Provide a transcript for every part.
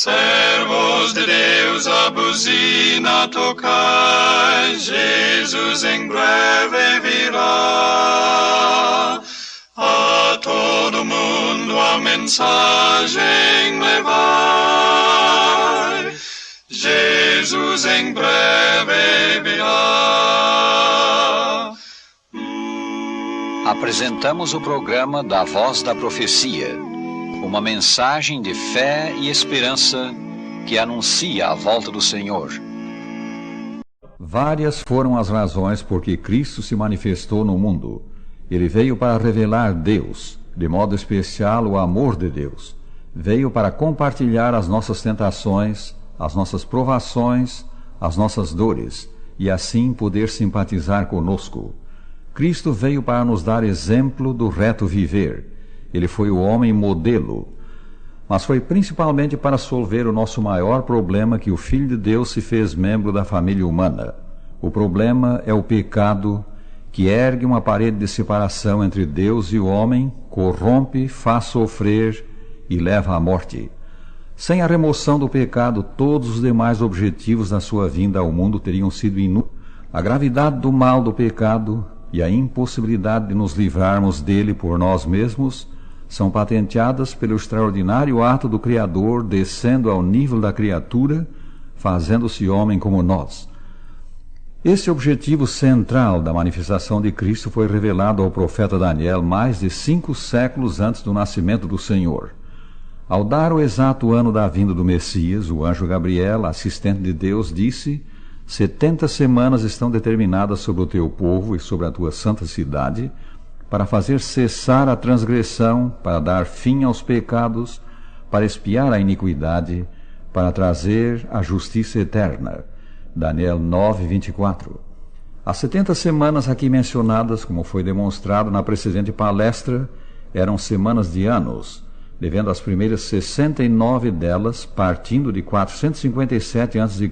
Servos de Deus, a buzina tocai, Jesus em breve virá. A todo mundo a mensagem levai, Jesus em breve virá. Apresentamos o programa da Voz da Profecia, uma mensagem de fé e esperança que anuncia a volta do Senhor. Várias foram as razões por que Cristo se manifestou no mundo. Ele veio para revelar Deus, de modo especial o amor de Deus. Veio para compartilhar as nossas tentações, as nossas provações, as nossas dores, e assim poder simpatizar conosco. Cristo veio para nos dar exemplo do reto viver. Ele foi o homem modelo, mas foi principalmente para solver o nosso maior problema que o Filho de Deus se fez membro da família humana. O problema é o pecado, que ergue uma parede de separação entre Deus e o homem, corrompe, faz sofrer e leva à morte. Sem a remoção do pecado, todos os demais objetivos da sua vinda ao mundo teriam sido inúteis. A gravidade do mal do pecado e a impossibilidade de nos livrarmos dele por nós mesmos são patenteadas pelo extraordinário ato do Criador descendo ao nível da criatura, fazendo-se homem como nós. Esse objetivo central da manifestação de Cristo foi revelado ao profeta Daniel mais de 5 séculos antes do nascimento do Senhor. Ao dar o exato ano da vinda do Messias, o anjo Gabriel, assistente de Deus, disse: 70 semanas estão determinadas sobre o teu povo e sobre a tua santa cidade, para fazer cessar a transgressão, para dar fim aos pecados, para expiar a iniquidade, para trazer a justiça eterna. Daniel 9, 24. As 70 semanas aqui mencionadas, como foi demonstrado na precedente palestra, eram semanas de anos, devendo as primeiras 69 delas, partindo de 457 a.C.,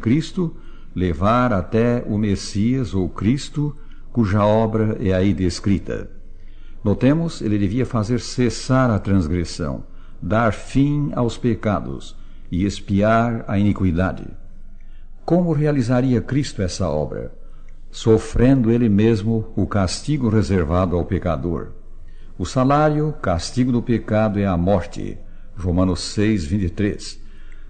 levar até o Messias ou Cristo, cuja obra é aí descrita. Notemos, ele devia fazer cessar a transgressão, dar fim aos pecados e expiar a iniquidade. Como realizaria Cristo essa obra? Sofrendo ele mesmo o castigo reservado ao pecador. O salário, castigo do pecado, é a morte. Romanos 6, 23.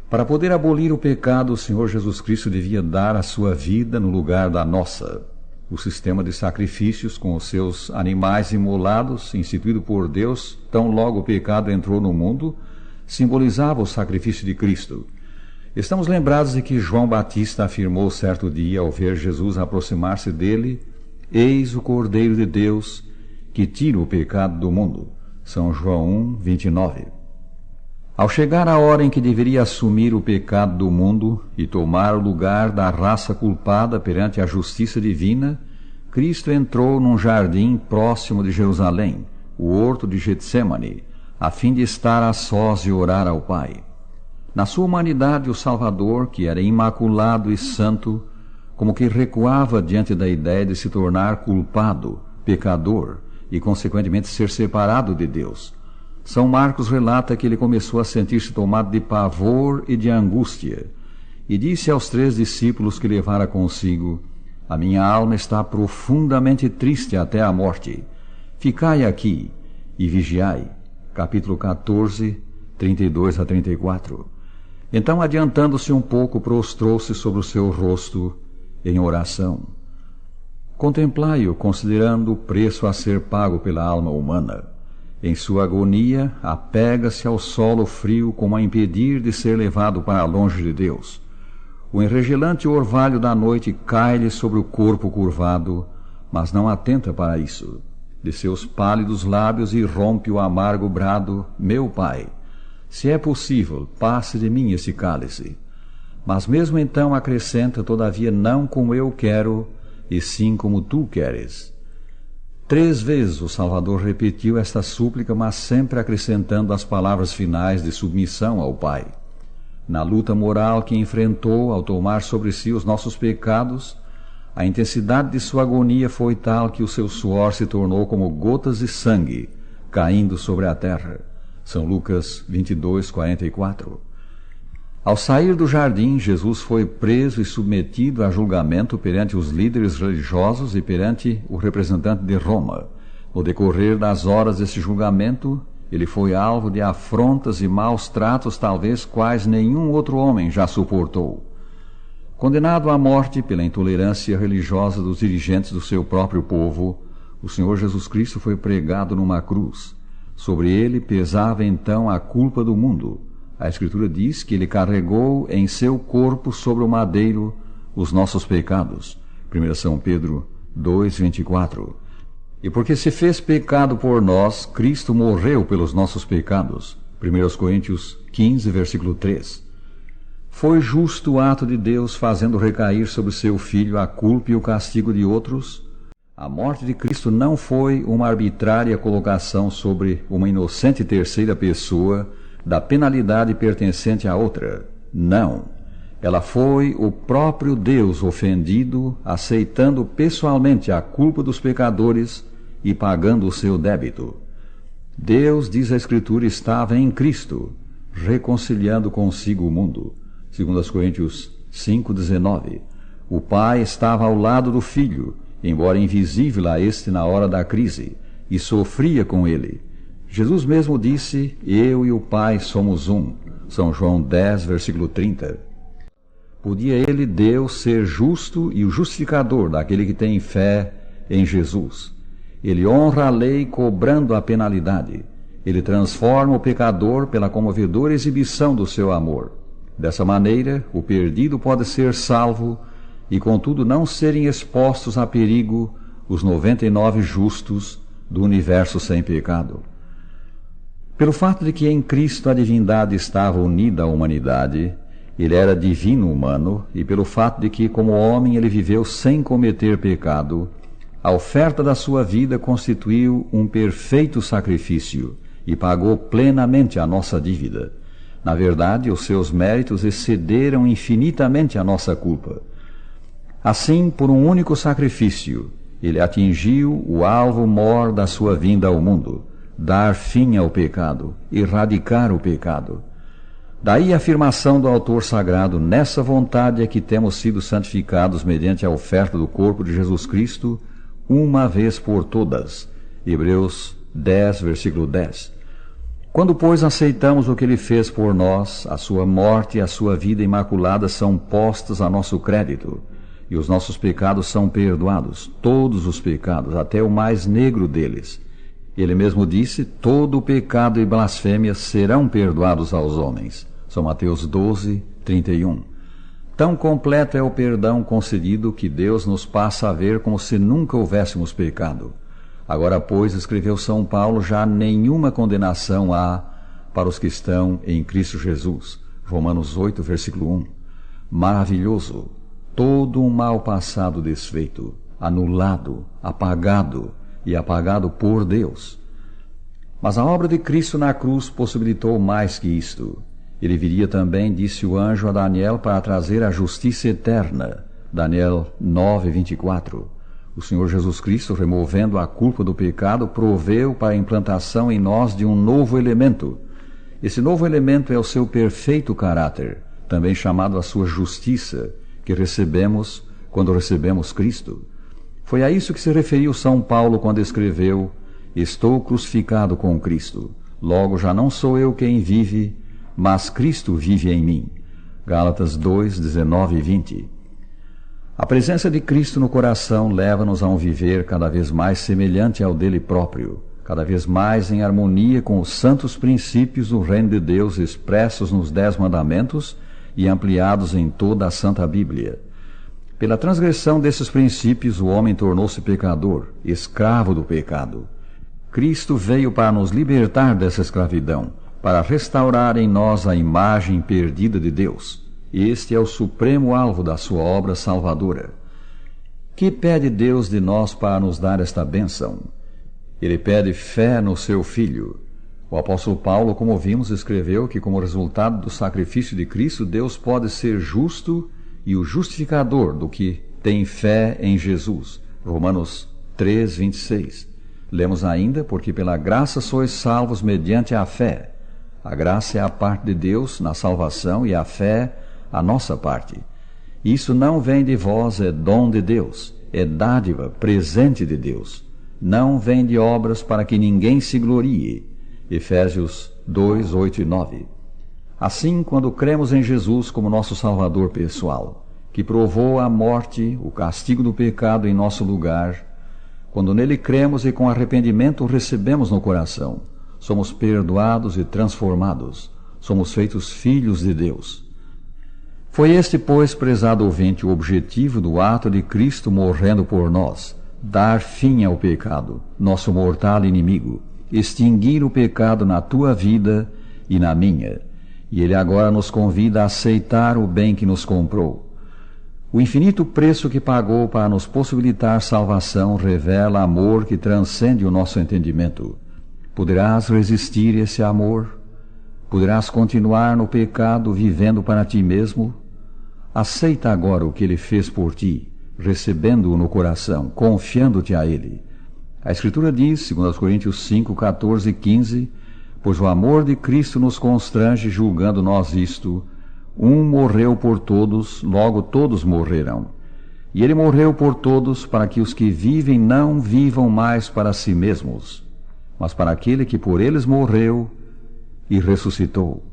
Para poder abolir o pecado, o Senhor Jesus Cristo devia dar a sua vida no lugar da nossa. O sistema de sacrifícios com os seus animais imolados, instituído por Deus, tão logo o pecado entrou no mundo, simbolizava o sacrifício de Cristo. Estamos lembrados de que João Batista afirmou certo dia, ao ver Jesus aproximar-se dele: Eis o Cordeiro de Deus, que tira o pecado do mundo. São João 1, 29. Ao chegar a hora em que deveria assumir o pecado do mundo e tomar o lugar da raça culpada perante a justiça divina, Cristo entrou num jardim próximo de Jerusalém, o horto de Getsêmani, a fim de estar a sós e orar ao Pai. Na sua humanidade, o Salvador, que era imaculado e santo, como que recuava diante da ideia de se tornar culpado, pecador e, consequentemente, ser separado de Deus. São Marcos relata que ele começou a sentir-se tomado de pavor e de angústia, e disse aos 3 discípulos que levara consigo: A minha alma está profundamente triste até a morte. Ficai aqui e vigiai. Capítulo 14, 32 a 34. Então, adiantando-se um pouco, prostrou-se sobre o seu rosto em oração. Contemplai-o, considerando o preço a ser pago pela alma humana. Em sua agonia, apega-se ao solo frio como a impedir de ser levado para longe de Deus. O enregelante orvalho da noite cai-lhe sobre o corpo curvado, mas não atenta para isso. De seus pálidos lábios irrompe o amargo brado: Meu Pai, se é possível, passe de mim esse cálice. Mas mesmo então acrescenta: Todavia não como eu quero, e sim como tu queres. 3 vezes o Salvador repetiu esta súplica, mas sempre acrescentando as palavras finais de submissão ao Pai. Na luta moral que enfrentou ao tomar sobre si os nossos pecados, a intensidade de sua agonia foi tal que o seu suor se tornou como gotas de sangue caindo sobre a terra. São Lucas 22, 44. Ao sair do jardim, Jesus foi preso e submetido a julgamento perante os líderes religiosos e perante o representante de Roma. No decorrer das horas desse julgamento, ele foi alvo de afrontas e maus tratos, talvez quais nenhum outro homem já suportou. Condenado à morte pela intolerância religiosa dos dirigentes do seu próprio povo, o Senhor Jesus Cristo foi pregado numa cruz. Sobre ele pesava então a culpa do mundo. A Escritura diz que ele carregou em seu corpo sobre o madeiro os nossos pecados. 1 São Pedro 2:24. E porque se fez pecado por nós, Cristo morreu pelos nossos pecados. 1 Coríntios 15, versículo 3. Foi justo o ato de Deus fazendo recair sobre seu Filho a culpa e o castigo de outros? A morte de Cristo não foi uma arbitrária colocação sobre uma inocente terceira pessoa da penalidade pertencente a outra. Não. Ela foi o próprio Deus ofendido, aceitando pessoalmente a culpa dos pecadores e pagando o seu débito. Deus, diz a Escritura, estava em Cristo, reconciliando consigo o mundo. 2 Coríntios 5:19. O Pai estava ao lado do Filho, embora invisível a este na hora da crise, e sofria com ele. Jesus mesmo disse: eu e o Pai somos um. São João 10, versículo 30. Podia ele, Deus, ser justo e o justificador daquele que tem fé em Jesus. Ele honra a lei cobrando a penalidade. Ele transforma o pecador pela comovedora exibição do seu amor. Dessa maneira, o perdido pode ser salvo e, contudo, não serem expostos a perigo os 99 justos do universo sem pecado. Pelo fato de que em Cristo a divindade estava unida à humanidade, ele era divino humano, e pelo fato de que, como homem, ele viveu sem cometer pecado, a oferta da sua vida constituiu um perfeito sacrifício e pagou plenamente a nossa dívida. Na verdade, os seus méritos excederam infinitamente a nossa culpa. Assim, por um único sacrifício, ele atingiu o alvo mor da sua vinda ao mundo: dar fim ao pecado, erradicar o pecado. Daí a afirmação do autor sagrado: nessa vontade é que temos sido santificados mediante a oferta do corpo de Jesus Cristo, uma vez por todas. Hebreus 10, versículo 10. Quando, pois, aceitamos o que ele fez por nós, a sua morte e a sua vida imaculada são postas a nosso crédito, e os nossos pecados são perdoados, todos os pecados, até o mais negro deles. Ele mesmo disse: todo o pecado e blasfêmia serão perdoados aos homens. São Mateus 12, 31. Tão completo é o perdão concedido que Deus nos passa a ver como se nunca houvéssemos pecado. Agora, pois, escreveu São Paulo, já nenhuma condenação há para os que estão em Cristo Jesus. Romanos 8, versículo 1. Maravilhoso! Todo um mal passado desfeito, anulado, apagado, e apagado por Deus. Mas a obra de Cristo na cruz possibilitou mais que isto. Ele viria também, disse o anjo a Daniel, para trazer a justiça eterna. Daniel 9, 24. O Senhor Jesus Cristo, removendo a culpa do pecado, proveu para a implantação em nós de um novo elemento. Esse novo elemento é o seu perfeito caráter, também chamado a sua justiça, que recebemos quando recebemos Cristo. Foi a isso que se referiu São Paulo quando escreveu: estou crucificado com Cristo, logo já não sou eu quem vive, mas Cristo vive em mim. Gálatas 2, 19 e 20. A presença de Cristo no coração leva-nos a um viver cada vez mais semelhante ao dele próprio, cada vez mais em harmonia com os santos princípios do reino de Deus expressos nos 10 mandamentos e ampliados em toda a Santa Bíblia. Pela transgressão desses princípios, o homem tornou-se pecador, escravo do pecado. Cristo veio para nos libertar dessa escravidão, para restaurar em nós a imagem perdida de Deus. Este é o supremo alvo da sua obra salvadora. Que pede Deus de nós para nos dar esta bênção? Ele pede fé no seu Filho. O apóstolo Paulo, como vimos, escreveu que, como resultado do sacrifício de Cristo, Deus pode ser justo e o justificador do que tem fé em Jesus. Romanos 3, 26. Lemos ainda: porque pela graça sois salvos mediante a fé. A graça é a parte de Deus na salvação e a fé a nossa parte. Isso não vem de vós, é dom de Deus, é dádiva, presente de Deus. Não vem de obras para que ninguém se glorie. Efésios 2, 8 e 9. Assim, quando cremos em Jesus como nosso Salvador pessoal, que provou a morte, o castigo do pecado em nosso lugar, quando nele cremos e com arrependimento o recebemos no coração, somos perdoados e transformados, somos feitos filhos de Deus. Foi este, pois, prezado ouvinte, o objetivo do ato de Cristo morrendo por nós, dar fim ao pecado, nosso mortal inimigo, extinguir o pecado na tua vida e na minha. E Ele agora nos convida a aceitar o bem que nos comprou. O infinito preço que pagou para nos possibilitar salvação revela amor que transcende o nosso entendimento. Poderás resistir esse amor? Poderás continuar no pecado vivendo para ti mesmo? Aceita agora o que Ele fez por ti, recebendo-o no coração, confiando-te a Ele. A Escritura diz, 2 Coríntios 5, 14 e 15, pois o amor de Cristo nos constrange, julgando nós isto: um morreu por todos, logo todos morrerão. E Ele morreu por todos, para que os que vivem não vivam mais para si mesmos, mas para aquele que por eles morreu e ressuscitou.